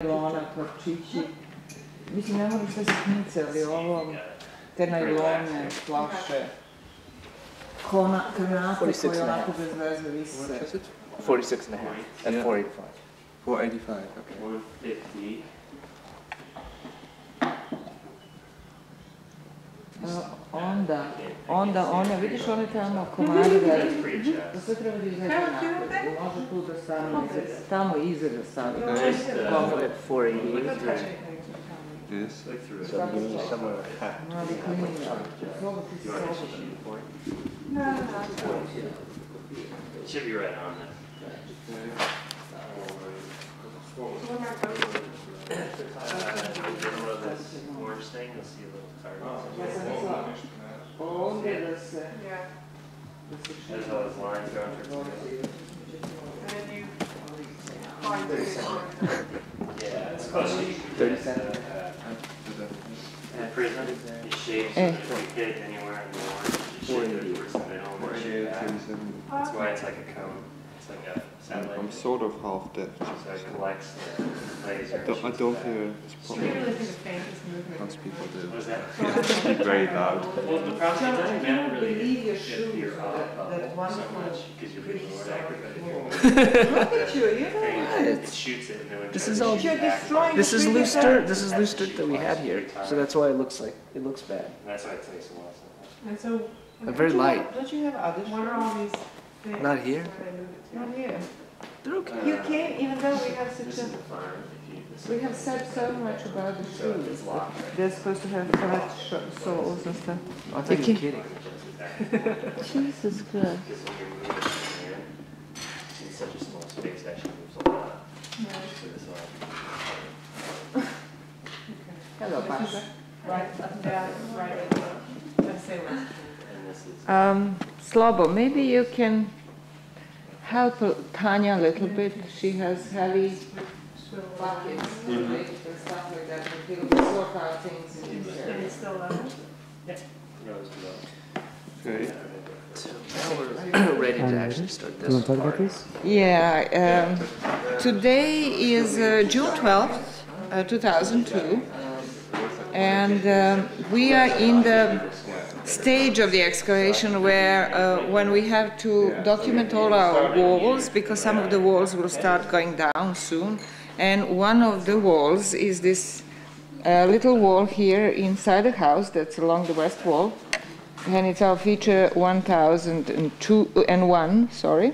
najlona, kvarčići. Mislim, ne moram sve sitnice, ali ovo, te najlone, flaše, kanate koje onako bez veze vise. 46 and a half and 485. 485, okay. 150. Onda one, vidiš one tamo komari veliki, to sve treba da izgleda napred, može tu da stane, tamo iza da stane. At 488. Yes. So give me somewhere half. Mali klinija, slobo ti se slobodan. It should be right on that. This orange thing, you'll see a little card. Ovdje da se... There's all those lines going through. Yeah, it's close to 30 cents. Prism. It shapes so that if you hit anywhere in the orange, it should go towards the middle. And it should back. That's why it's like a cone. It's like a satellite. I'm sort of half deaf. So it collects the laser. I don't hear this problem. Most people do. What is that? They speak very loud. Well, the problem is it doesn't matter really believe your if shoes, you're that one so much because you're being more accurate. But if you're Look at you, you know it shoots it and then when This it is all. you're destroying This is the loose previous dirt. This is loose dirt that we had here. So that's why it looks bad. that's why it takes a while. And so, They're very light. Don't you have other what are all these things? Not here. Not here. They're okay. You came, even though we have such This a... is the farm. If you, this We have said so much about the shoes. They're supposed to have correct soles and stuff. I think you're kidding. Jesus Christ. Because when you're moving it from here, in such a small space, actually moves a lot. So this Hello, Pasha. Right, up and down, right, let's say what. and this is Slobo, maybe you can help Tanya a little bit. She has heavy buckets and stuff like that. We can sort out things in this And area. it's still level? rose below. Okay. So now we're ready to actually start this. You want to talk about this? Yeah, today is June 12th, 2002, and we are in the stage of the excavation where when we have to document all our walls, because some of the walls will start going down soon, and one of the walls is this little wall here inside the house that's along the west wall, and it's our feature 1001, sorry.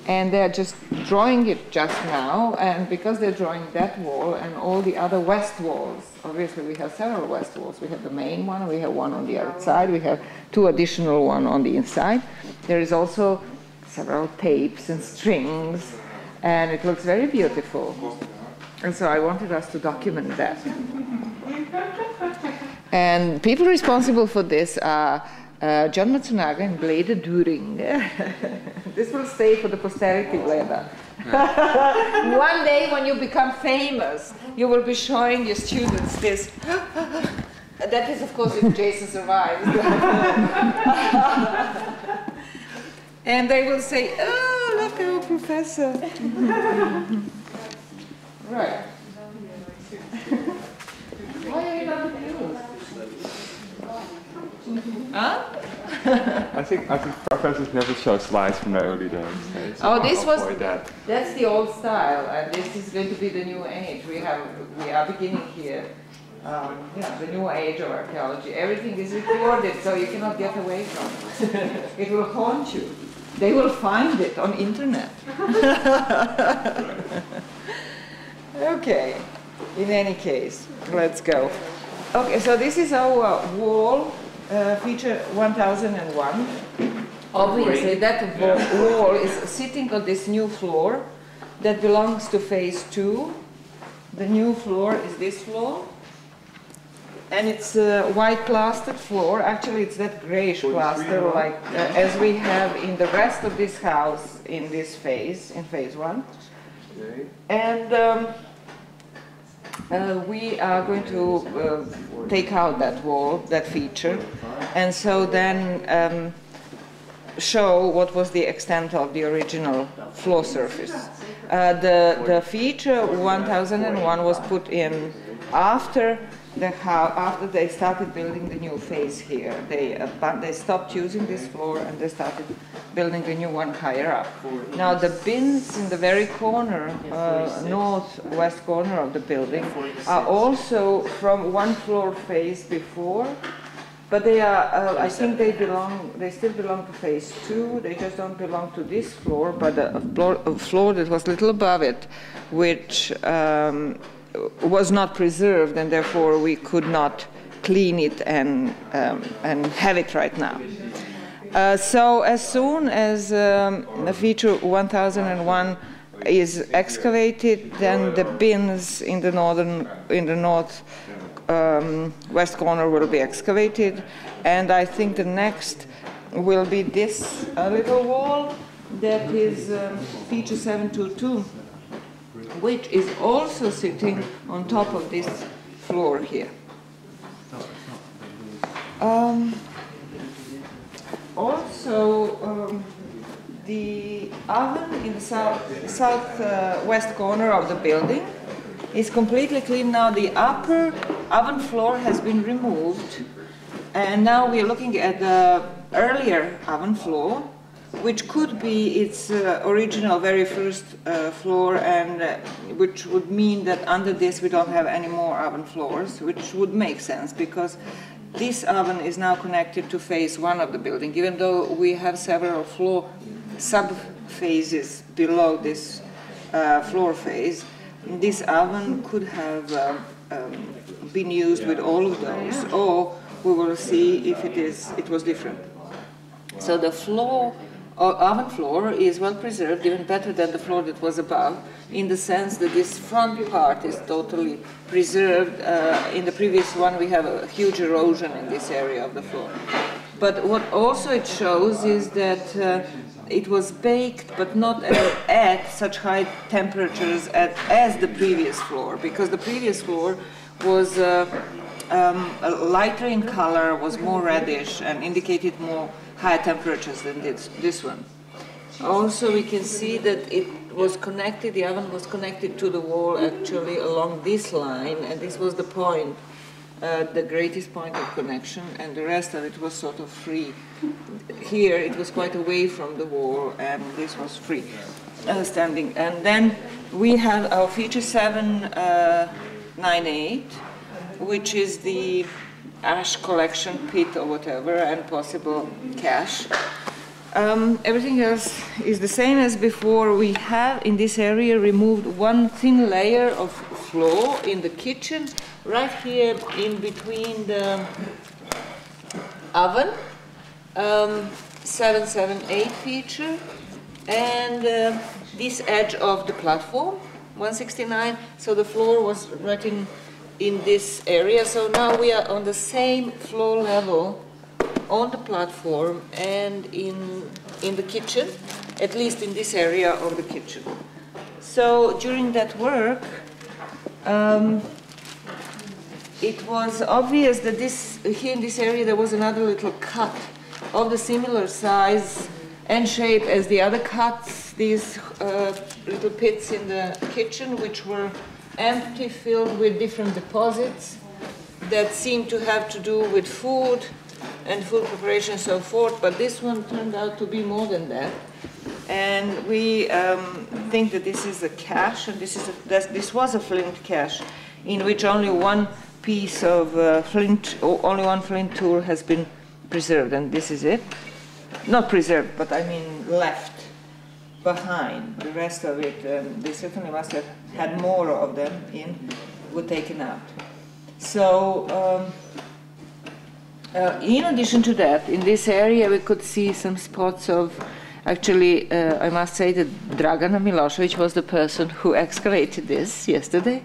And they're just drawing it just now, and because they're drawing that wall and all the other west walls, obviously we have several west walls. We have the main one, we have one on the other side, we have two additional one on the inside. There is also several tapes and strings, and it looks very beautiful. And so I wanted us to document that. And people responsible for this are John Matsunaga and Bleda During. This will stay for the posterity, Bleda. One day when you become famous, you will be showing your students this. That is, of course, if Jason survives. And they will say, oh, look, our professor. Right. Why are you not amused? Huh? I think professors never show slides from the early days. So Oh, this I'll was, avoid that. that's the old style, and this is going to be the new age. We are beginning here, the new age of archaeology. Everything is recorded, so you cannot get away from it. It will haunt you. They will find it on internet. Okay, in any case, let's go. Okay, so this is our wall, feature 1001. Obviously, that wall is sitting on this new floor that belongs to phase 2. The new floor is this floor. And it's a white plastered floor. Actually, it's that grayish plaster, like as we have in the rest of this house in this phase, in phase 1. And we are going to take out that wall, that feature. And so then show what was the extent of the original floor surface. The feature 1001 was put in after after they started building the new phase here. They stopped using this floor and they started building the new one higher up. Now the bins in the very corner, northwest corner of the building, are also from one floor phase before, but they are, I think they still belong to phase 2. They just don't belong to this floor, but a floor that was a little above it, which was not preserved, and therefore we could not clean it and have it right now. So as soon as the feature 1001 is excavated, then the bins in the north west corner will be excavated, and I think the next will be this little wall that is feature 722. Which is also sitting on top of this floor here. The oven in the southwest corner of the building is completely clean now. The upper oven floor has been removed, and now we are looking at the earlier oven floor, which could be its original very first floor, and which would mean that under this we don't have any more oven floors, which would make sense because this oven is now connected to phase 1 of the building, even though we have several floor sub-phases below this floor phase. This oven could have been used with all of those, or we will see if it was different. So the oven floor is well preserved, even better than the floor that was above, in the sense that this front part is totally preserved. In the previous one we have a huge erosion in this area of the floor. But what also it shows is that it was baked, but not at such high temperatures as the previous floor, because the previous floor was lighter in color, was more reddish, and indicated more higher temperatures than this one. Also, we can see that the oven was connected to the wall actually along this line, and this was the point, the greatest point of connection, and the rest of it was sort of free. Here it was quite away from the wall, and this was free standing. And then we have our feature 798, which is the ash collection pit or whatever, and possible cache. Everything else is the same as before. We have in this area removed one thin layer of floor in the kitchen, right here in between the oven, 778 feature, and this edge of the platform, 169. So the floor was right in this area. So now we are on the same floor level on the platform and in the kitchen, at least in this area of the kitchen. So during that work, it was obvious that here in this area there was another little cut of the similar size and shape as the other cuts, these little pits in the kitchen, which were empty, filled with different deposits that seemed to have to do with food and food preparation and so forth, but this one turned out to be more than that. And we think that this is a cache, and this was a flint cache in which only one piece of only one flint tool has been preserved, and this is it. Not preserved, but I mean left behind. The rest of it, they certainly must have had more of them were taken out. So in addition to that, in this area we could see some spots of, actually I must say that Dragana Milosevic was the person who excavated this yesterday,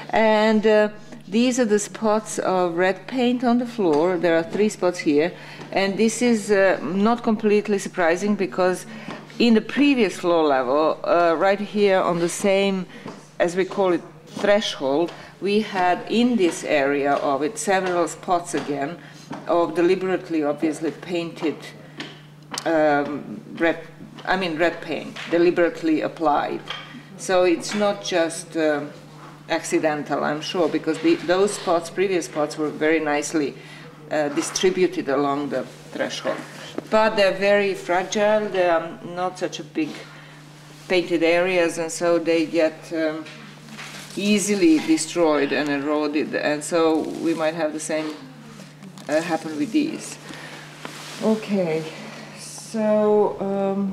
and these are the spots of red paint on the floor. There are 3 spots here, and this is not completely surprising because in the previous floor level, right here on the same, as we call it, threshold, we had in this area of it several spots again of deliberately, obviously, painted red paint, deliberately applied. So it's not just accidental, I'm sure, because those spots, previous spots, were very nicely distributed along the threshold. But they're very fragile, they are not such a big painted areas, and so they get easily destroyed and eroded, and so we might have the same happen with these. Okay, so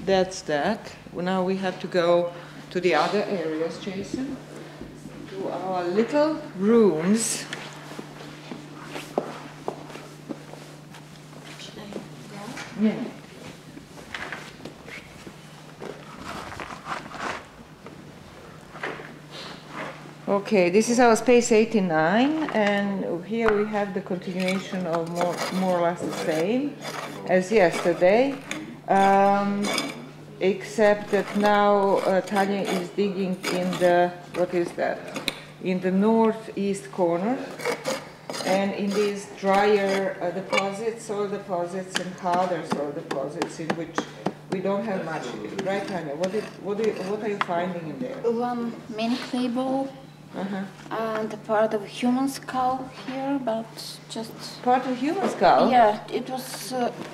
that's that. Now we have to go to the other areas, Jason, to our little rooms. Yeah. Okay, this is our space 89, and here we have the continuation of more or less the same as yesterday, except that now Tanya is digging in the, what is that? In the northeast corner, and in these drier deposits, soil deposits, and harder soil deposits, in which we don't have much, right, Tanya? What are you finding in there? One mini clay ball. And a part of a human skull here, but just... Part of human skull? Yeah, it was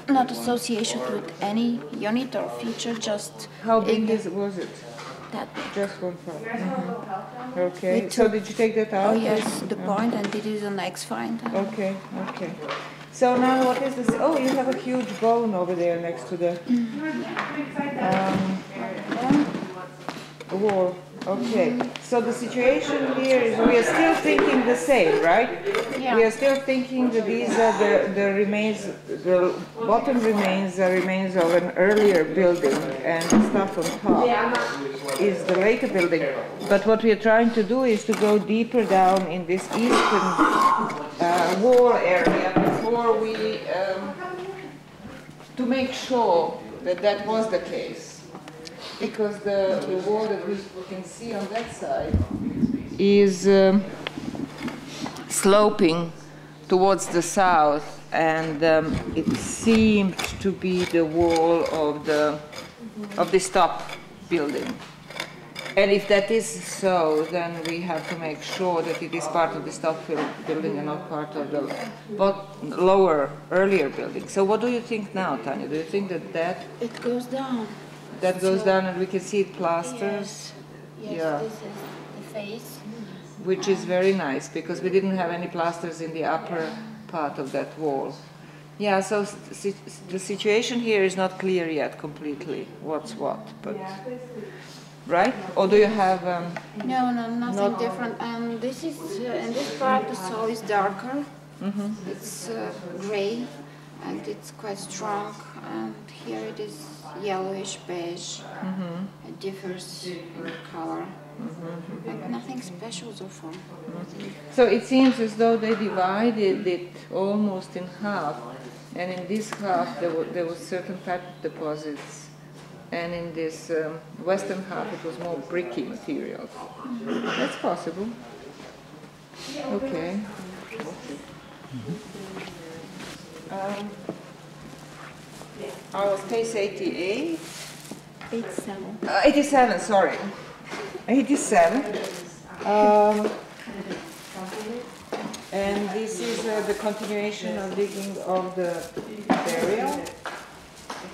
not associated with any unit or feature, just... How big was it? That big. Just one part. Okay, so did you take that out? Oh yes, the point, and it is an X-find. Okay, okay. So now what is this? Oh, you have a huge bone over there next to the wall. Okay, so the situation here is we are still thinking the same, right? Yeah. We are still thinking that these are the remains, the bottom remains are remains of an earlier building, and the stuff on top is the later building. But what we are trying to do is to go deeper down in this eastern wall area before we, to make sure that that was the case. Because the wall that we can see on that side is sloping towards the south, and it seemed to be the wall of the top building. And if that is so, then we have to make sure that it is part of the top building and not part of the lower, earlier building. So what do you think now, Tanya? Do you think that It goes down. that goes down and we can see it plasters? Yes, Yeah. this is the face. Which is very nice, because we didn't have any plasters in the upper part of that wall. Yeah, so the situation here is not clear yet completely, what's what, but... Right? Or do you have... No, nothing different. And this is, in this part, the soil is darker. It's gray, and it's quite strong. And here it is yellowish beige. It differs in color. But nothing special so far. So it seems as though they divided it almost in half. And in this half, there was certain type of deposits. And in this western half, it was more bricky material. That's possible. Okay. Our space 88? 87. 87, sorry. 87. And this is the continuation of digging of the burial.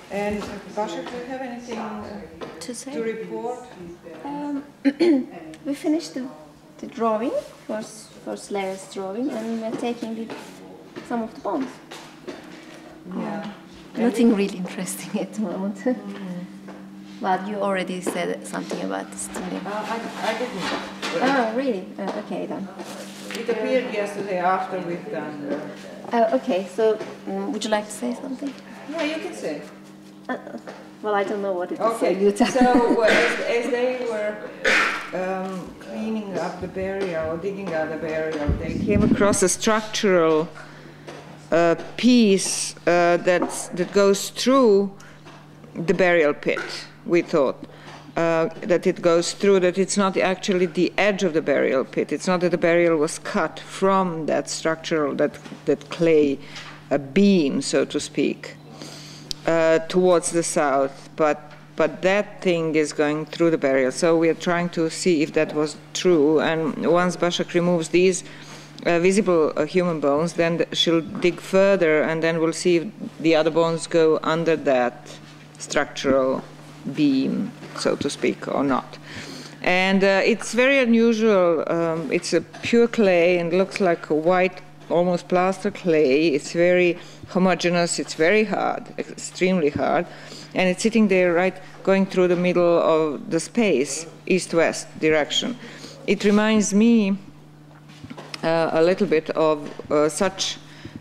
And Basha, do you have anything To say? to report? We finished the drawing, first layer's drawing, and we're taking some of the bones. Yeah. Nothing really interesting at the moment. But you already said something about the stealing. I didn't. Oh, really? Okay then. It appeared yesterday after we've done. Okay, so would you like to say something? Yeah, you can say. Well, I don't know what it is. Okay, You tell. so as they were cleaning up the burial, digging out the burial, they came across a structural piece that goes through the burial pit, we thought. That it goes through, that it's not actually the edge of the burial pit. It's not that the burial was cut from that structural, that clay beam, so to speak. towards the south, but that thing is going through the barrier. So we are trying to see if that was true. And once Basak removes these visible human bones, then she'll dig further, and then we'll see if the other bones go under that structural beam, so to speak, or not. And it's very unusual. It's a pure clay and looks like a white, almost plaster clay. It's very homogeneous. It's very hard, extremely hard. And it's sitting there right going through the middle of the space, east-west direction. It reminds me a little bit of such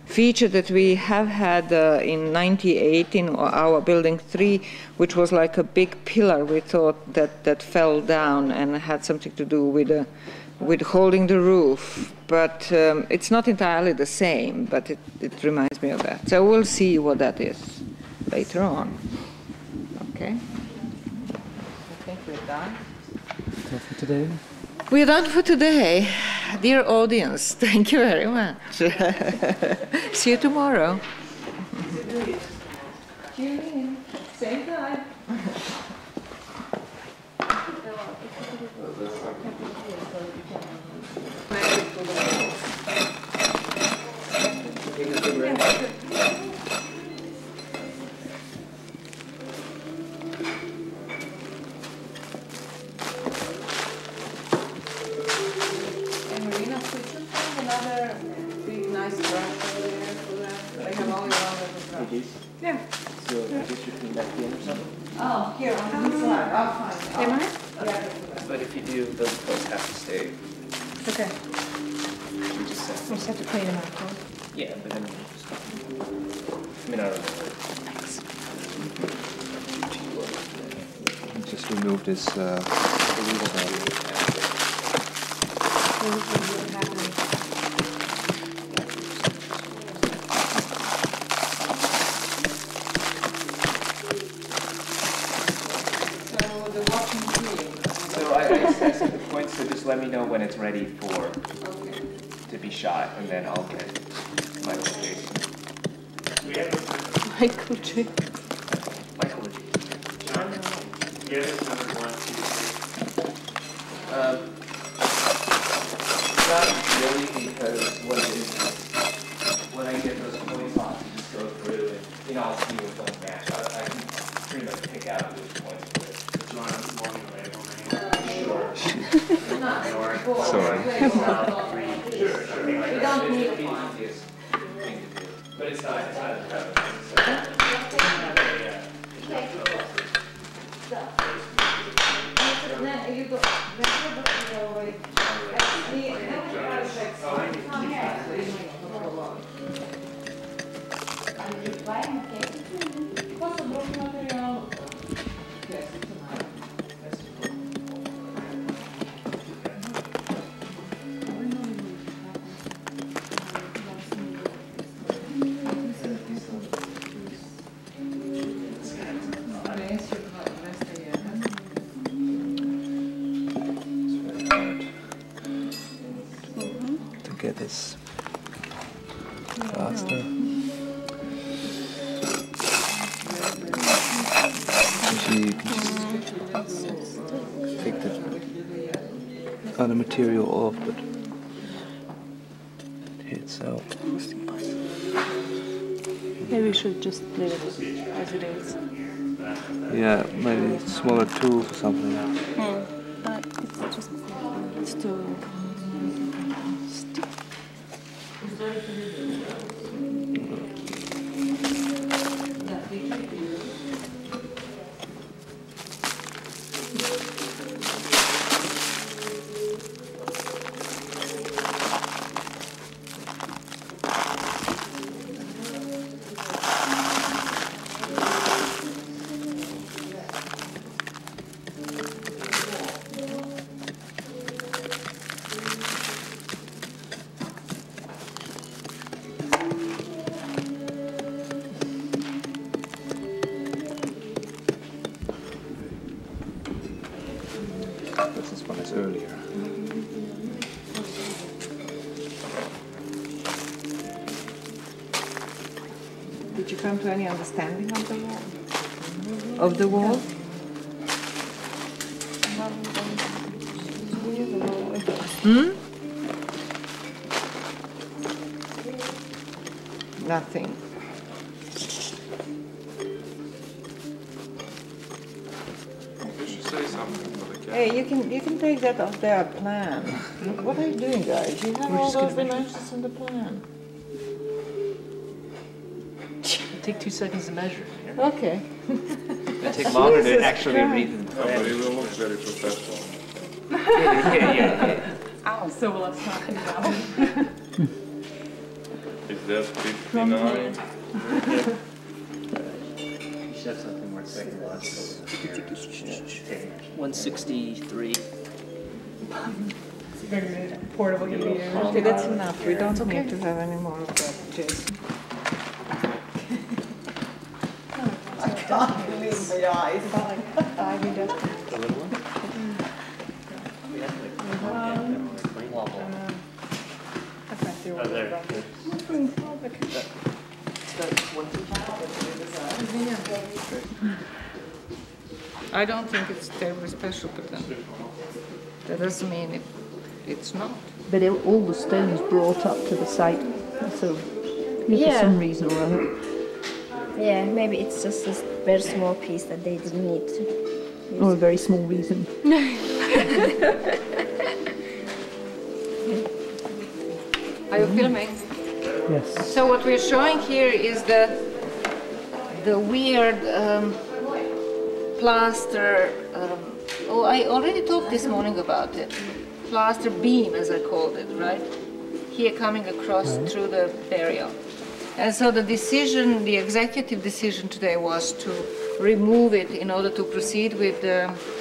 feature that we have had in 98 in our building 3, which was like a big pillar, we thought, that fell down and had something to do with holding the roof. But it's not entirely the same, but it reminds me of that. So we'll see what that is later on. Okay. I think we're done. So for today? We're done for today. Dear audience, thank you very much. See you tomorrow. Tune in. Same time. Another big nice brush over there for that. I have only one little brush. Yeah. So I guess you clean back in or something? Oh, here on this side. I'll find it. Am I? Yeah. But if you do, those clothes have to stay. Okay. You just set. We just have to clean them out. Yeah, but then you just. I mean, I don't know. Just remove this. So I set the point, so just let me know when it's ready for to be shot, and then I'll get Michael Jason. Michael J. Michael Jason. Yeah, it's number 1, 2, 3. Not really, because what it is when I get those points off, you just go through and, you know, I'll see what don't match. I can pretty much pick out those points with it. Do you want a small label Sure. Sorry. something like We that? don't need It's the one. easiest thing to do. But it's not a problem. You go. To get this faster. Actually, you can just take the other material off, but it hits out. Maybe we should just leave it as it is. Yeah, maybe smaller tools or something. But it's just, it's too stiff. Did you come to any understanding of the wall? Of the wall? Nothing. You should say something for the camera. Hey, you can take that off their plan. What are you doing, guys? You have all those dimensions in the plan. It'll take 2 seconds to measure. Okay. It'll take longer to Jesus actually Christ. read the But plan. it will look very professional. Yeah. So let's not do that. Is that 59? You should have something more technological. 163. Very portable computer. Okay, that's enough. We don't need to have any more of that, Jason. I can't believe my eyes. The little one? We have like, That's my theory. oh, there. I don't think it's terribly special, but then that doesn't mean it's not. But all the stones brought up to the site, so for Yeah. some reason or other. Yeah, maybe it's just a very small piece that they didn't need to. Or a very small reason. Are you filming? Yes. So what we're showing here is the weird plaster. Oh, I already talked this morning about it. Plaster beam, as I called it, right? Here coming across through the burial. And so the decision, the executive decision today was to remove it in order to proceed with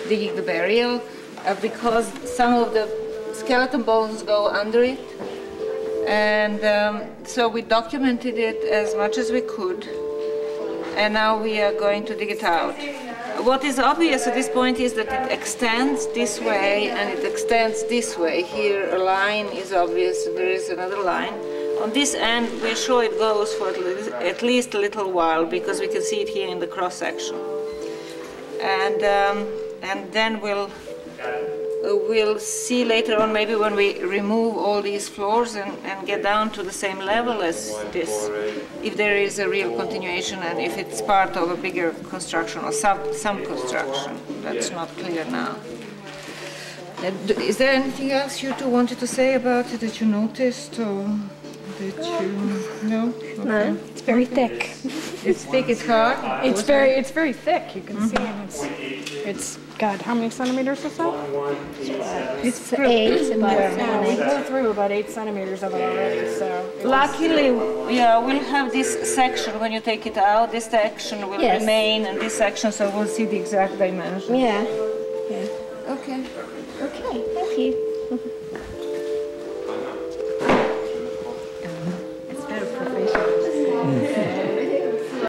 digging the burial because some of the skeleton bones go under it. And so we documented it as much as we could, and now we are going to dig it out. What is obvious at this point is that it extends this way and it extends this way. Here a line is obvious, there is another line. On this end we're sure it goes for at least a little while because we can see it here in the cross section. And then we'll see later on, maybe when we remove all these floors and get down to the same level as this, if there is a real continuation and if it's part of a bigger construction or some construction. That's not clear now. Is there anything else you two wanted to say about it that you noticed or that you... No? No, it's very thick. It's thick, it's hard? It's very thick. You can see, and it's God, how many centimeters or so? It's 8, about We go through about 8 centimeters of it already. So Luckily, yeah, we'll have this section when you take it out. This section will Yes. remain, and this section, so we'll see the exact dimension. Yeah. Okay. Okay, thank you.